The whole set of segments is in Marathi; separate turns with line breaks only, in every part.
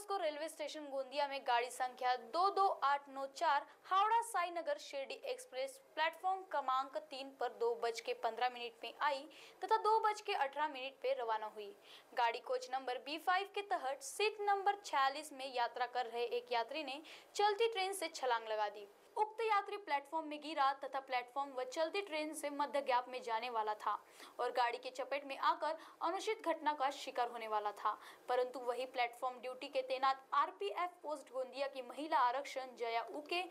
अगस्त को रेलवे स्टेशन गोंदिया में गाड़ी संख्या 22894 हावड़ा साईनगर शिरडी एक्सप्रेस प्लेटफॉर्म क्रमांक 3 पर 2:15 में आई तथा 2:18 पे रवाना हुई। गाड़ी कोच नंबर B5 के तहत सीट नंबर 46 में यात्रा कर रहे एक यात्री ने चलती ट्रेन से छलांग लगा दी। उक्त यात्री प्लेटफॉर्म में गिरा तथा प्लेटफॉर्म व चलती ट्रेन से मध्य गैप में जाने वाला था और गाड़ी के चपेट में आकर अनुचित घटना का शिकार होने वाला था, परंतु वही प्लेटफॉर्म ड्यूटी के तैनात RPF पोस्ट गोंदिया की महिला आरक्षक जया उके,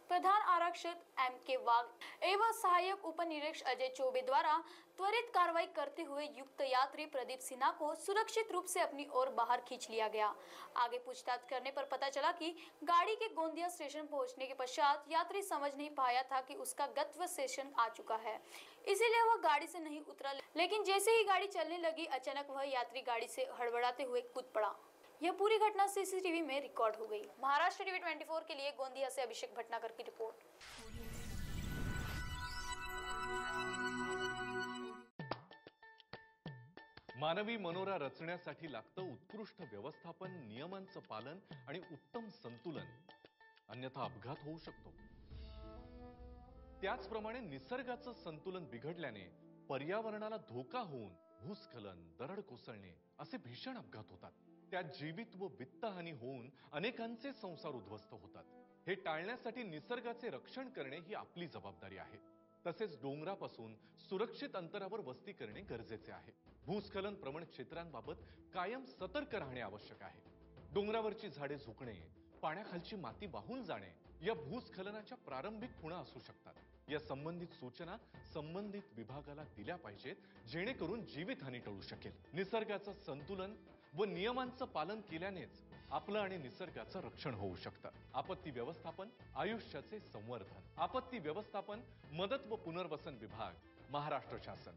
प्रधान आरक्षक MK वाघ एवं सहायक उप निरीक्षक अजय चौबे द्वारा त्वरित कार्रवाई करते हुए युक्त यात्री प्रदीप सिन्हा को सुरक्षित रूप से अपनी ओर बाहर खींच लिया गया। आगे पूछताछ करने पर पता चला कि गाड़ी के गोंदिया स्टेशन पहुंचने के पश्चात यात्री समझ नहीं पाया था कि उसका गंतव्य स्टेशन आ चुका है, इसीलिए वह गाड़ी से नहीं उतरा। लेकिन जैसे ही गाड़ी चलने लगी, अचानक वह यात्री गाड़ी से हड़बड़ाते हुए कूद पड़ा। यह पूरी घटना CCTV में रिकॉर्ड हो गई। महाराष्ट्र टीवी 24 के लिए गोंदिया से अभिषेक भटनागर की रिपोर्ट।
मानवी मनोरा रचण्यासाठी लागतं उत्कृष्ट व्यवस्थापन, नियमांचं पालन आणि उत्तम संतुलन, अन्यथा अपघात होऊ शकतो। त्याचप्रमाणे निसर्गाचं संतुलन बिघडल्याने पर्यावरणाला धोका होऊन भूस्खलन, दरड कोसळणे असे भीषण अपघात होतात। त्यात जीवित व वित्तहानी होऊन अनेकांचे संसार उद्ध्वस्त होतात। हे टाळण्यासाठी निसर्गाचे रक्षण करणे ही आपली जबाबदारी आहे। तसेच डोंगरापासून सुरक्षित अंतरावर वस्ती करणे गरजेचे आहे। भूस्खलन प्रवण क्षेत्रांबाबत कायम सतर्क राहणे आवश्यक आहे। डोंगरावरची झाडे झुकणे, पाण्याखालची माती वाहून जाणे या भूस्खलनाच्या प्रारंभिक खुणा असू शकतात। या संबंधित सूचना संबंधित विभागाला दिल्या पाहिजेत, जेणेकरून जीवितहानी टळू शकेल। निसर्गाचं संतुलन व नियमांचं पालन केल्यानेच आपलं आणि निसर्गाचं रक्षण होऊ शकतं। आपत्ती व्यवस्थापन, आयुष्याचे संवर्धन। आपत्ती व्यवस्थापन, मदत व पुनर्वसन विभाग, महाराष्ट्र शासन।